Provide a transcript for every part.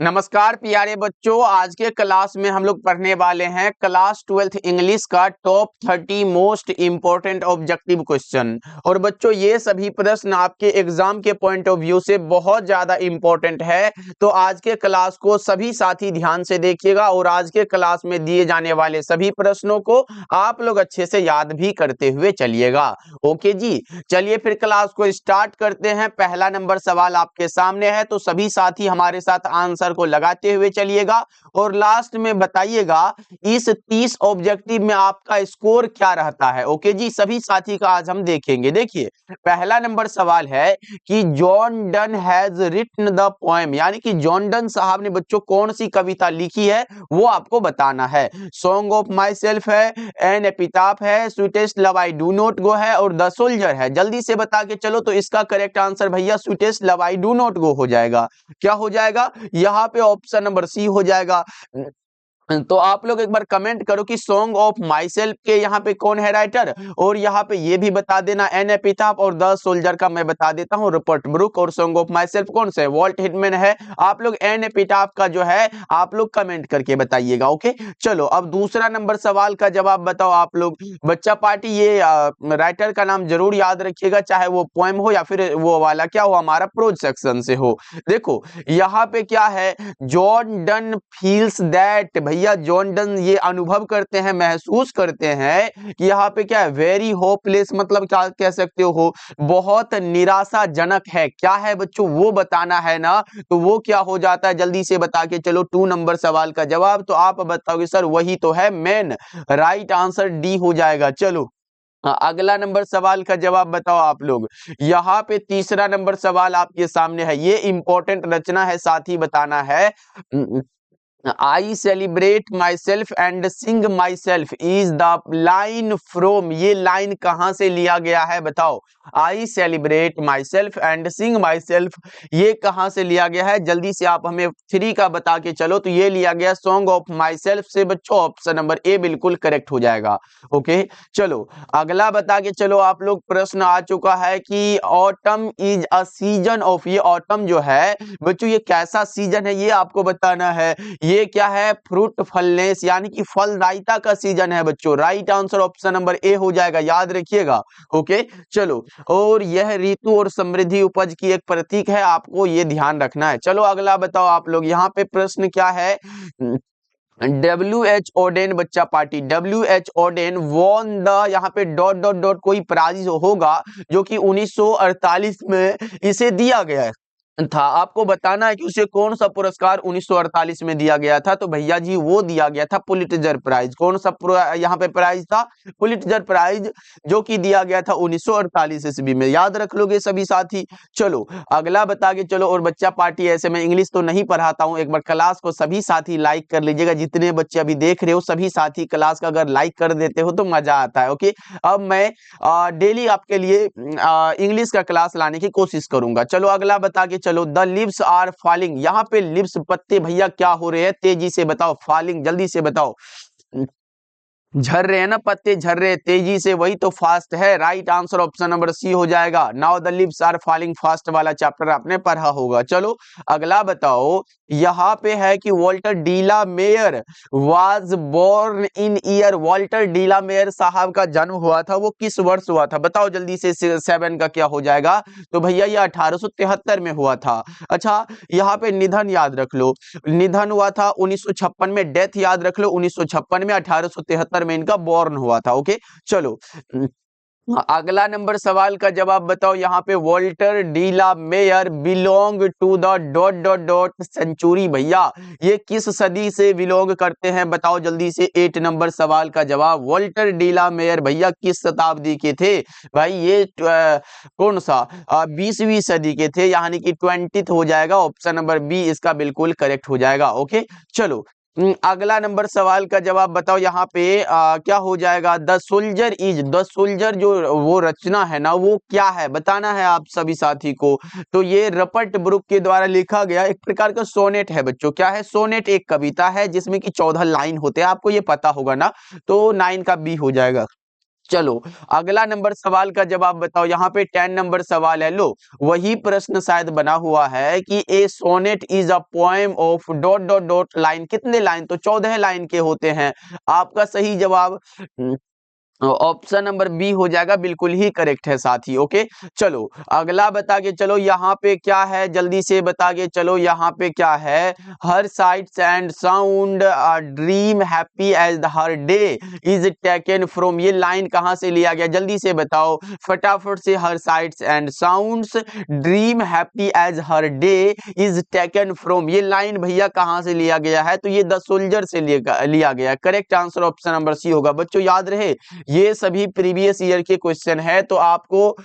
नमस्कार प्यारे बच्चों, आज के क्लास में हम लोग पढ़ने वाले हैं क्लास 12th इंग्लिश का top 30 most important objective question. और बच्चों ये सभी प्रश्न आपके एग्जाम के पॉइंट ऑफ व्यू से बहुत ज्यादा इंपॉर्टेंट है। तो आज के क्लास को सभी साथी ध्यान से देखिएगा और आज के क्लास में दिए जाने वाले सभी प्रश्नों को आप लोग अच्छे से याद भी करते हुए चलिएगा। ओके जी, चलिए फिर क्लास को स्टार्ट करते हैं। पहला नंबर सवाल आपके सामने है, तो सभी साथी हमारे साथ आंसर को लगाते हुए चलिएगा और लास्ट में बताइएगा इस 30 ऑब्जेक्टिव में आपका स्कोर क्या रहता है। ओके जी, सभी साथी का आज हम देखेंगे। देखिए पहला नंबर सवाल है कि John Donne has written the poem, यानी कि जॉन डन साहब ने बच्चों कौन सी कविता लिखी है वो आपको बताना है। सॉन्ग ऑफ माई सेल्फ है, एन एपिटाफ है, sweetest love I do not go है और द सोल्जर है। जल्दी से बता के चलो, तो इसका करेक्ट आंसर भैया sweetest love I do not go हो जाएगा। क्या हो जाएगा? यहाँ पे ऑप्शन नंबर सी हो जाएगा। तो आप लोग एक बार कमेंट करो कि सॉन्ग ऑफ माई सेल्फ के यहाँ पे कौन है राइटर, और यहाँ पे ये भी बता देना एन एपिटाफ, और द सोल्जर का मैं बता देता हूँ रपर्ट ब्रूक, और सॉन्ग ऑफ माई सेल्फ कौन सा है? वॉल्ट हिटमैन है। आप लोग एन एपिटाफ का जो है आप लोग कमेंट करके बताइएगा। ओके चलो, अब दूसरा नंबर सवाल का जवाब बताओ आप लोग। बच्चा पार्टी ये राइटर का नाम जरूर याद रखिएगा, चाहे वो पोएम हो या फिर वो वाला क्या हो हमारा प्रोज सेक्शन से हो। देखो यहाँ पे क्या है, जॉन डन फील्स दैट, भैया जॉन डन ये अनुभव करते हैं, महसूस करते हैं कि यहाँ पे क्या है, वेरी होपलेस, मतलब क्या कह सकते हो, बहुत निराशाजनक है। क्या है बच्चों वो बताना है ना, तो वो क्या हो जाता है जल्दी से बता के चलो। 2 नंबर सवाल का जवाब तो आप बताओगे सर वही तो है मैन, राइट आंसर डी हो जाएगा। चलो अगला नंबर सवाल का जवाब बताओ आप लोग। यहाँ पे तीसरा नंबर सवाल आपके सामने है, ये इंपॉर्टेंट रचना है, साथ ही बताना है। I celebrate my self and Singh my self is the line from, ये लाइन कहां से लिया गया है बताओ। I celebrate my self and Singh my self, ये कहां से लिया गया है? जल्दी से आप हमें 3 का बता के चलो। तो ये लिया गया सॉन्ग ऑफ माई सेल्फ से बच्चों, ऑप्शन नंबर ए बिल्कुल करेक्ट हो जाएगा। ओके चलो अगला बता के चलो आप लोग। प्रश्न आ चुका है कि autumn is a season of, ये ऑटम जो है बच्चों ये कैसा सीजन है ये आपको बताना है। ये क्या है? फ्रूटफुलनेस, यानी कि फलदायिता का सीजन है बच्चों। Right answer option number A हो जाएगा, याद रखिएगा। ओके चलो, और यह ऋतु और समृद्धि उपज की एक प्रतीक है, आपको ये ध्यान रखना है। चलो अगला बताओ आप लोग। यहाँ पे प्रश्न क्या है, WH ओडेन, बच्चा party WH Odean won the, यहाँ पे डॉट डॉट डॉट कोई प्राइज होगा जो कि 1948 में इसे दिया गया है था। आपको बताना है कि उसे कौन सा पुरस्कार 1948 में दिया गया था। तो भैया जी वो दिया गया था पुलिट्जर प्राइज। कौन सा यहाँ पे प्राइज था? पुलिट्जर प्राइज, जो कि दिया गया था 1948 ईस्वी में। याद रख लोगे सभी साथी। चलो अगला बता के चलो। और बच्चा पार्टी ऐसे मैं इंग्लिश तो नहीं पढ़ाता हूँ, एक बार क्लास को सभी साथी लाइक कर लीजिएगा। जितने बच्चे अभी देख रहे हो सभी साथी क्लास का अगर लाइक कर देते हो तो मजा आता है। ओके अब मैं डेली आपके लिए इंग्लिश का क्लास लाने की कोशिश करूंगा। चलो अगला बता के चलो। द लिव्स आर फॉलिंग, यहाँ पे लिव्स पत्ते भैया क्या हो रहे हैं? तेजी से बताओ। फॉलिंग जल्दी से बताओ। झर रहे हैं ना, पत्ते झर रहे तेजी से, वही तो फास्ट है। Right answer option number C हो जाएगा। Now the leaves are falling fast वाला चैप्टर आपने पढ़ा होगा। चलो अगला बताओ। यहाँ पे है कि Walter de la Mare was born in year, Walter de la Mare साहब का जन्म हुआ था वो किस वर्ष हुआ था? बताओ जल्दी से। 7 का क्या हो जाएगा? तो भैया ये 1873 में हुआ था। अच्छा यहाँ पे निधन याद रख लो, निधन हुआ था 1956 में। डेथ याद रख लो 1956 में। 1873 में इनका बॉर्न हुआ था। ओके चलो अगला नंबर सवाल का जवाब बताओ। यहाँ पे Walter de la Mare belong to the dot dot dot century, भैया ये किस सदी से बिलोंग करते हैं? बताओ जल्दी से। 8 नंबर सवाल का जवाब। वॉल्टर डीला मेयर भैया किस शताब्दी के थे? भाई ये कौन सा 20वीं सदी के थे, यानी कि 20th हो जाएगा। ऑप्शन नंबर बी इसका बिल्कुल करेक्ट हो जाएगा। ओके चलो अगला नंबर सवाल का जवाब बताओ। यहाँ पे क्या हो जाएगा? The soldier is, the soldier जो वो रचना है ना वो क्या है बताना है आप सभी साथी को। तो ये रपर्ट ब्रूक के द्वारा लिखा गया एक प्रकार का सोनेट है बच्चों। क्या है? सोनेट एक कविता है जिसमें कि 14 लाइन होते हैं, आपको ये पता होगा ना। तो 9 का बी हो जाएगा। चलो अगला नंबर सवाल का जवाब बताओ। यहाँ पे 10 नंबर सवाल है। लो वही प्रश्न शायद बना हुआ है कि a sonnet is a poem of dot dot dot line. कितने लाइन? तो 14 लाइन के होते हैं। आपका सही जवाब ऑप्शन नंबर बी हो जाएगा, बिल्कुल ही करेक्ट है साथी। ओके चलो अगला बता के चलो। यहाँ पे क्या है जल्दी से बता के चलो। यहाँ पे क्या है? Her sights and sound dream happy as her day is taken from. ये लाइन कहाँ से लिया गया जल्दी से बताओ फटाफट से। Her sights and sounds dream happy as her day is taken from, ये लाइन भैया कहाँ से लिया गया है? तो ये द सोल्जर से लिया गया। Correct answer option number C होगा। बच्चों याद रहे ये सभी प्रीवियस ईयर के क्वेश्चन है, तो आपको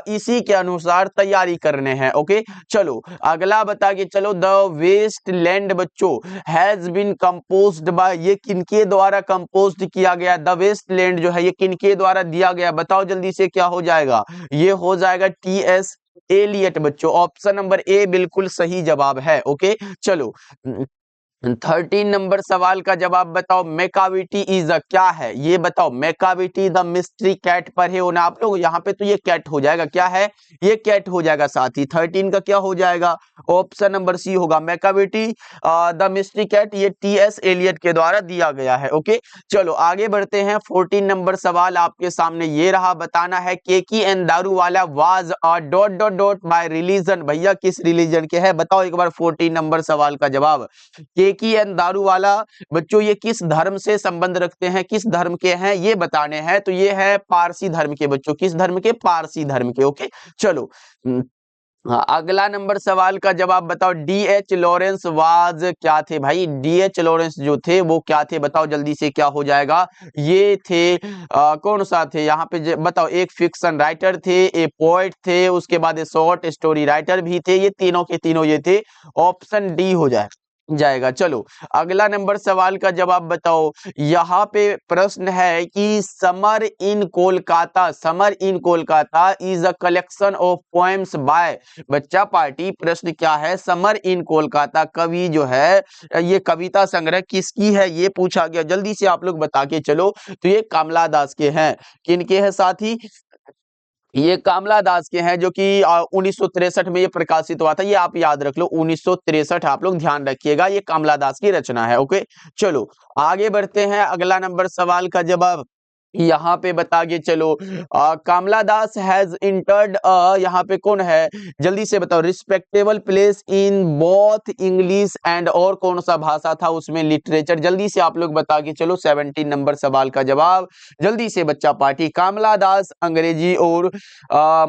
इसी के अनुसार तैयारी करने हैं। ओके चलो अगला बता के चलो। द वेस्ट लैंड बच्चों हैज बीन कंपोज्ड बाय, ये किनके द्वारा कंपोज्ड किया गया? द वेस्ट लैंड जो है ये किनके द्वारा दिया गया? बताओ जल्दी से क्या हो जाएगा? ये हो जाएगा टी.एस. एलियट बच्चों। ऑप्शन नंबर ए बिल्कुल सही जवाब है। ओके चलो 13 नंबर सवाल का जवाब बताओ। मेकाविटी इज अ, क्या है ये बताओ? मेकाविटी द मिस्ट्री कैट पढ़े हो ना आप लोग? यहाँ पे तो ये कैट हो जाएगा। क्या है? ये कैट हो जाएगा साथी। 13 का क्या हो जाएगा? ऑप्शन नंबर सी होगा। मेकाविटी द मिस्ट्री कैट ये टी.एस. एलियट के द्वारा दिया गया है। ओके चलो आगे बढ़ते हैं। 14 नंबर सवाल आपके सामने ये रहा। बताना है Keki N Daruwalla was a dot dot dot by religion. भैया किस रिलीजन के है? बताओ एक बार 14 नंबर सवाल का जवाब। केकी एंड दारूवाला बच्चों ये किस धर्म से संबंध रखते हैं? किस धर्म के हैं ये बताने हैं। तो ये है पारसी धर्म के बच्चों। किस धर्म के? पारसी धर्म के। ओके चलो हाँ, अगला नंबर सवाल का जवाब बताओ। डी.एच. लॉरेंस वाज क्या थे भाई? डी.एच. लॉरेंस जो थे वो क्या थे? बताओ जल्दी से क्या हो जाएगा? ये थे कौन सा थे? यहाँ पे बताओ। एक फिक्शन राइटर थे, एक पोएट थे, उसके बाद शॉर्ट स्टोरी राइटर भी थे। ये तीनों के तीनों ये थे। ऑप्शन डी हो जाएगा। चलो अगला नंबर सवाल का जवाब बताओ। यहाँ पे प्रश्न है कि summer in Kolkata, summer in Kolkata is a collection of poems by. बच्चा पार्टी प्रश्न क्या है? समर इन कोलकाता कवि जो है ये कविता संग्रह किसकी है ये पूछा गया। जल्दी से आप लोग बता के चलो। तो ये कमला दास के हैं। किनके हैं साथी? ये कमला दास के हैं जो कि 1963 में ये प्रकाशित हुआ था। ये आप याद रख लो 1963 आप लोग ध्यान रखिएगा। ये कमला दास की रचना है। ओके चलो आगे बढ़ते हैं। अगला नंबर सवाल का जवाब यहाँ पे बता के चलो। कमला दास हैज इंटर्ड यहाँ पे कौन है जल्दी से बताओ? Respectable place in both English and और कौन सा भाषा था उसमें? लिटरेचर। जल्दी से आप लोग बता के चलो। 17 नंबर सवाल का जवाब जल्दी से बच्चा पार्टी। कमला दास अंग्रेजी और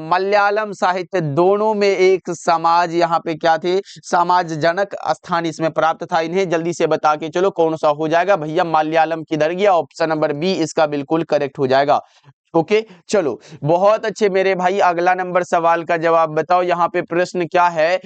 मलयालम साहित्य दोनों में एक समाज यहाँ पे क्या थे? समाजजनक स्थान इसमें प्राप्त था इन्हें। जल्दी से बता के चलो कौन सा हो जाएगा भैया? मलयालम किधर गया? ऑप्शन नंबर बी इसका बिल्कुल करेक्ट हो जाएगा। ओके चलो बहुत अच्छे मेरे भाई। अगला नंबर सवाल का जवाब बताओ। यहाँ पे प्रश्न क्या है?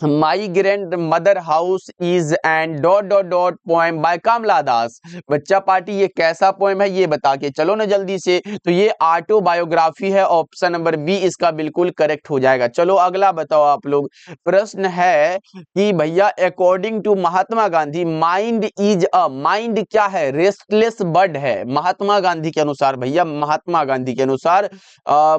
My grandmother house is an dot dot dot poem by Kamala Das. बच्चा पार्टी ये कैसा पोएम है ये बता के चलो ना जल्दी से। तो ये ऑटोबायोग्राफी है। ऑप्शन नंबर बी इसका बिल्कुल करेक्ट हो जाएगा। चलो अगला बताओ आप लोग। प्रश्न है कि भैया according to Mahatma Gandhi mind is a, mind क्या है? रेस्टलेस बर्ड है महात्मा गांधी के अनुसार। भैया महात्मा गांधी के अनुसार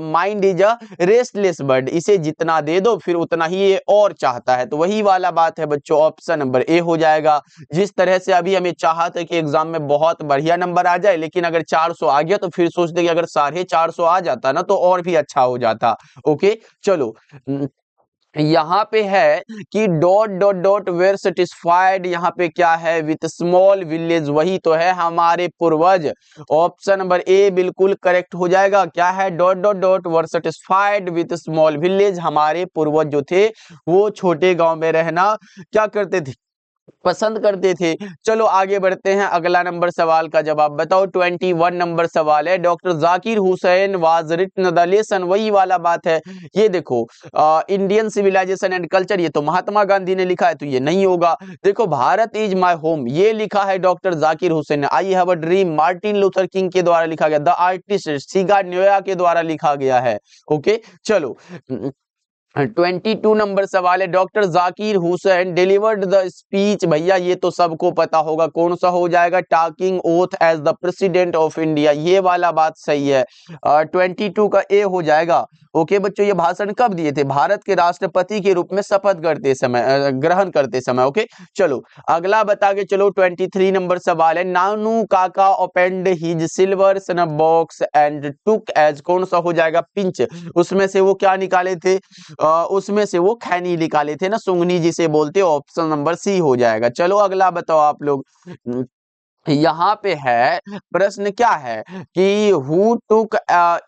mind is a restless bird. इसे जितना दे दो फिर उतना ही ये और चाहता है। तो वही वाला बात है बच्चों। ऑप्शन नंबर ए हो जाएगा। जिस तरह से अभी हमें चाहत है कि एग्जाम में बहुत बढ़िया नंबर आ जाए, लेकिन अगर 400 आ गया तो फिर सोचते कि अगर 450 आ जाता ना तो और भी अच्छा हो जाता। ओके चलो यहाँ पे है कि dot dot dot were satisfied. यहाँ पे क्या है? With small village. वही तो है हमारे पूर्वज। ऑप्शन नंबर ए बिल्कुल करेक्ट हो जाएगा। क्या है? Dot dot dot were satisfied with small village. हमारे पूर्वज जो थे वो छोटे गांव में रहना क्या करते थे? पसंद करते थे। चलो आगे बढ़ते हैं। अगला नंबर सवाल का जवाब बताओ। 21 नंबर सवाल है। Doctor Zakir Hussain was written the lesson. वही वाला बात है। ये देखो इंडियन सिविलाइजेशन एंड कल्चर ये तो महात्मा गांधी ने लिखा है, तो ये नहीं होगा। देखो भारत इज माय होम ये लिखा है डॉक्टर जाकिर हुसैन ने। I have a dream Martin Luther king के द्वारा लिखा गया। द आर्टिस्ट सिगा न्योया के द्वारा लिखा गया है। ओके चलो 22 नंबर सवाल है, doctor Zakir Hussain delivered the speech. भैया ये तो सबको पता होगा, कौन सा हो जाएगा, talking oath as the president of India, ये वाला बात सही है। 22 का ए हो जाएगा। ओके बच्चों, ये भाषण कब दिए थे, भारत के राष्ट्रपति के रूप में शपथ करते समय, ग्रहण करते समय। ओके चलो अगला बता के चलो। 23 नंबर सवाल है, Nanu Kaka opened his silver snuff box and took as, कौन सा हो जाएगा, पिंच। उसमें से वो क्या निकाले थे, उसमें से वो खैनी निकाले थे ना, सुंगनी जिसे बोलते, ऑप्शन नंबर सी हो जाएगा। चलो अगला बताओ आप लोग। यहाँ पे है प्रश्न क्या है कि who took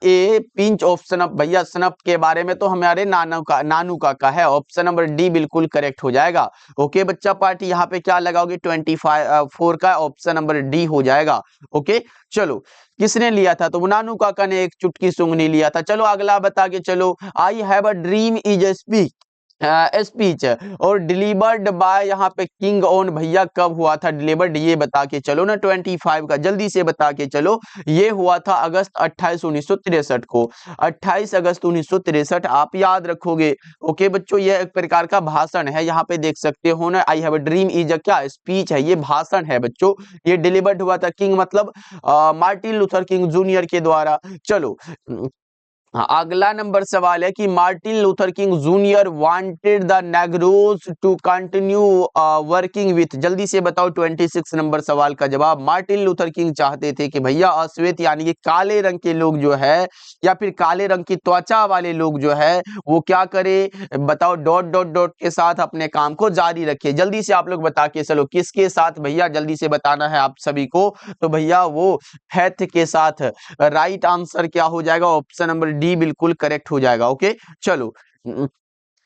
A pinch of snuff. भैया स्नफ के बारे में तो हमारे नानू का है, ऑप्शन नंबर डी बिल्कुल करेक्ट हो जाएगा। ओके बच्चा पार्टी, यहाँ पे क्या लगाओगे, 24 का ऑप्शन नंबर डी हो जाएगा। ओके चलो, किसने लिया था, तो नानू काका ने एक चुटकी सुंगनी लिया था। चलो अगला बता के चलो, I have a dream is a speech और डिलीवर्ड बाय, यहाँ पे किंग ऑन, भैया कब हुआ था डिलीवर्ड, ये बता के चलो ना। 25 का जल्दी से बता के चलो। ये हुआ था अगस्त 28 1963 को, 28 अगस्त 1963 आप याद रखोगे। ओके बच्चों, ये एक प्रकार का भाषण है, यहाँ पे देख सकते हो ना, I have a dream is a क्या, स्पीच है, ये भाषण है बच्चों। ये डिलीवर्ड हुआ था, किंग मतलब मार्टिन लूथर किंग जूनियर के द्वारा। चलो हाँ, अगला नंबर सवाल है कि Martin Luther King Junior wanted the negroes to continue working with, जल्दी से बताओ 26 नंबर सवाल का जवाब। मार्टिन लूथर किंग चाहते थे कि भैया अश्वेत यानी कि काले रंग के लोग जो है, या फिर काले रंग की त्वचा वाले लोग जो है, वो क्या करे, बताओ, डॉट डॉट डॉट के साथ अपने काम को जारी रखे। जल्दी से आप लोग बता के चलो, किसके साथ भैया, जल्दी से बताना है आप सभी को। तो भैया वो हेथ के साथ। राइट आंसर क्या हो जाएगा, ऑप्शन नंबर डी बिल्कुल करेक्ट हो जाएगा। ओके चलो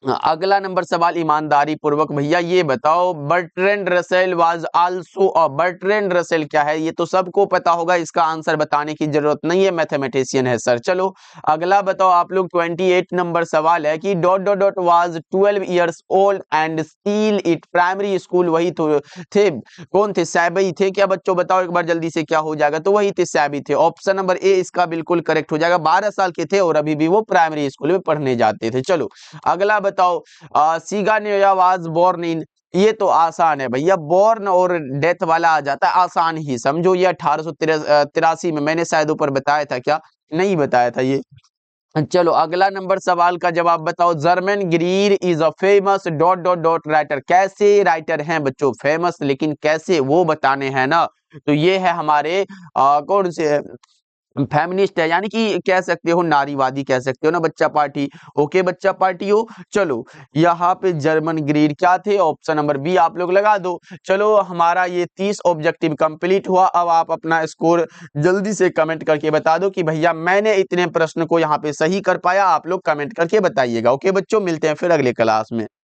अगला नंबर सवाल ईमानदारी पूर्वक, भैया ये बताओ, Bertrand Russell was also a, Bertrand Russell क्या है, ये तो सबको पता होगा, इसका आंसर बताने की जरूरत नहीं है, मैथमेटिशियन है सर। चलो अगला बताओ आप लोग। 28 नंबर सवाल है कि dot dot dot was 12 years old and still it primary school, वही तो थे, कौन थे, सैबई थे क्या बच्चों, बताओ एक बार जल्दी से, क्या हो जाएगा, तो वही थे, सैबी थे, ऑप्शन नंबर ए इसका बिल्कुल करेक्ट हो जाएगा। 12 साल के थे और अभी भी वो प्राइमरी स्कूल में पढ़ने जाते थे। चलो अगला बताओ, सिगानिया वाज बोर्न इन, ये तो आसान है भैया, बोर्न और डेथ वाला आ जाता है, आसान ही समझो, ये 1883 में, मैंने शायद ऊपर बताया था क्या, नहीं बताया था ये। चलो अगला नंबर सवाल का जवाब बताओ, German Greer is a famous dot dot dot writer, कैसे राइटर हैं बच्चों, फेमस, लेकिन कैसे वो बताने हैं ना। तो ये है हमारे कौन से, फेमिनिस्ट है, यानी कि कह सकते हो नारीवादी, कह सकते हो ना बच्चा पार्टी। ओके बच्चा पार्टी हो। चलो यहाँ पे जर्मन ग्रीड क्या थे, ऑप्शन नंबर बी आप लोग लगा दो। चलो हमारा ये 30 ऑब्जेक्टिव कंप्लीट हुआ। अब आप अपना स्कोर जल्दी से कमेंट करके बता दो कि भैया मैंने इतने प्रश्न को यहाँ पे सही कर पाया, आप लोग कमेंट करके बताइएगा। ओके बच्चों, मिलते हैं फिर अगले क्लास में।